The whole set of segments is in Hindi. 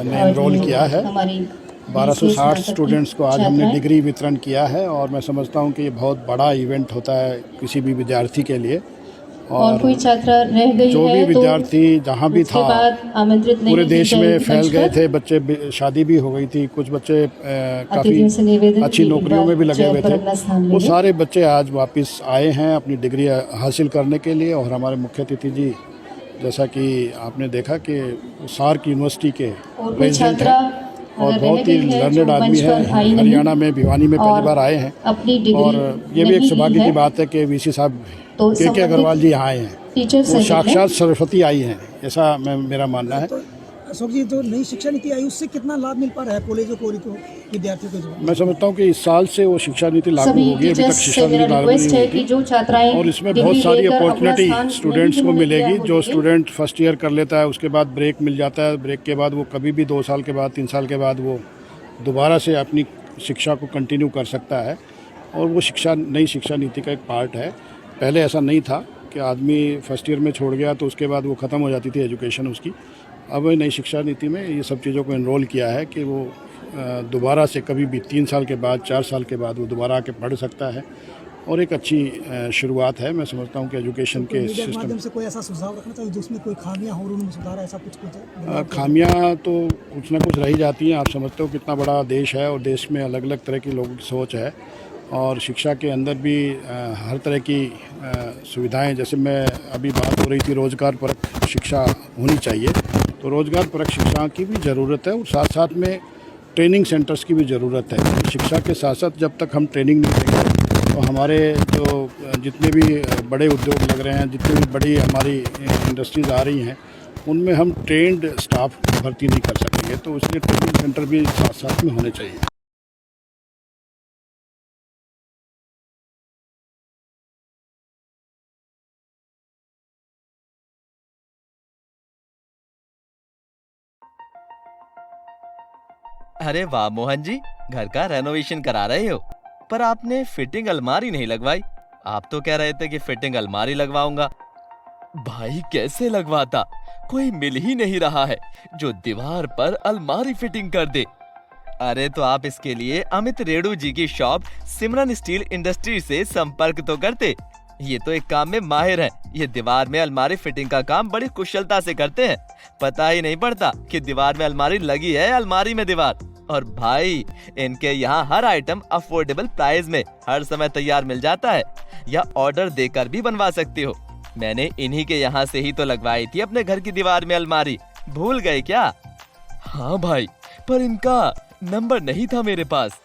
ने एनरोल किया है। 1260 स्टूडेंट्स को आज हमने डिग्री वितरण किया है और मैं समझता हूँ कि ये बहुत बड़ा इवेंट होता है किसी भी विद्यार्थी के लिए। और कोई छात्रा रह गई जो भी विद्यार्थी जहाँ भी था आमंत्रित नहीं पूरे देश में फैल गए थे। थे, बच्चे शादी भी हो गई थी, कुछ बच्चे काफ़ी अच्छी नौकरियों में भी लगे हुए थे। वो सारे बच्चे आज वापस आए हैं अपनी डिग्री हासिल करने के लिए। और हमारे मुख्य अतिथि जी, जैसा कि आपने देखा कि सार्क यूनिवर्सिटी के प्रेसिडेंट हैं और बहुत ही लर्नेड आदमी है, हरियाणा में भिवानी में पहली बार आए हैं। और ये भी एक सौभाग्य की बात है कि वीसी साहब के अग्रवाल जी यहाँ आए हैं, वो साक्षात सरस्वती आई हैं, ऐसा मेरा मानना है। अशोक जी, जो नई शिक्षा नीति आई उससे कितना लाभ मिल पा रहा है कॉलेजों को, विद्यार्थियों को? मैं समझता हूँ कि इस साल से वो शिक्षा नीति लागू होगी। अभी तक शिक्षा नीति लागू नहीं हुई और इसमें बहुत सारी अपॉर्चुनिटी स्टूडेंट्स को मिलेगी। जो स्टूडेंट फर्स्ट ईयर कर लेता है उसके बाद ब्रेक मिल जाता है, ब्रेक के बाद वो कभी भी 2 साल के बाद 3 साल के बाद वो दोबारा से अपनी शिक्षा को कंटिन्यू कर सकता है। और वो शिक्षा नई शिक्षा नीति का एक पार्ट है। पहले ऐसा नहीं था कि आदमी फर्स्ट ईयर में छोड़ गया तो उसके बाद वो ख़त्म हो जाती थी एजुकेशन उसकी। अब नई शिक्षा नीति में ये सब चीज़ों को एनरोल किया है कि वो दोबारा से कभी भी 3 साल के बाद 4 साल के बाद वो दोबारा आके पढ़ सकता है और एक अच्छी शुरुआत है। मैं समझता हूँ कि एजुकेशन के सिस्टम से कोई ऐसा सुझाव रखना चाहिए जिसमें कोई खामियां हो, उनमें सुधार, ऐसा कुछ खामियां तो कुछ ना कुछ रही जाती हैं। आप समझते हो कितना बड़ा देश है और देश में अलग अलग तरह की लोगों की सोच है और शिक्षा के अंदर भी हर तरह की सुविधाएं, जैसे मैं अभी बात हो रही थी रोज़गार परक शिक्षा होनी चाहिए, तो रोज़गार परक शिक्षा की भी ज़रूरत है और साथ साथ में ट्रेनिंग सेंटर्स की भी ज़रूरत है। शिक्षा के साथ साथ जब तक हम ट्रेनिंग नहीं देंगे तो हमारे जो जितने भी बड़े उद्योग लग रहे हैं, जितनी भी बड़ी हमारी इंडस्ट्रीज़ आ रही हैं, उनमें हम ट्रेंड स्टाफ भर्ती नहीं कर सकेंगे। तो इसलिए ट्रेनिंग सेंटर भी साथ साथ में होने चाहिए। अरे वाह मोहन जी, घर का रेनोवेशन करा रहे हो, पर आपने फिटिंग अलमारी नहीं लगवाई। आप तो कह रहे थे कि फिटिंग अलमारी लगवाऊंगा। भाई कैसे लगवाता, कोई मिल ही नहीं रहा है जो दीवार पर अलमारी फिटिंग कर दे। अरे तो आप इसके लिए अमित रेणु जी की शॉप सिमरन स्टील इंडस्ट्री से संपर्क तो करते। ये तो एक काम में माहिर है। ये दीवार में अलमारी फिटिंग का काम बड़ी कुशलता से करते हैं। पता ही नहीं पड़ता कि दीवार में अलमारी लगी है, अलमारी में दीवार। और भाई इनके यहाँ हर आइटम अफोर्डेबल प्राइस में हर समय तैयार मिल जाता है, या ऑर्डर देकर भी बनवा सकते हो। मैंने इन्हीं के यहाँ से ही तो लगवाई थी अपने घर की दीवार में अलमारी, भूल गए क्या? हाँ भाई, पर इनका नंबर नहीं था मेरे पास।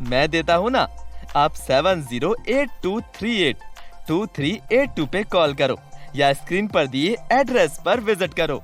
मैं देता हूँ ना, आप 7082382382 पे कॉल करो या स्क्रीन पर दिए एड्रेस पर विजिट करो।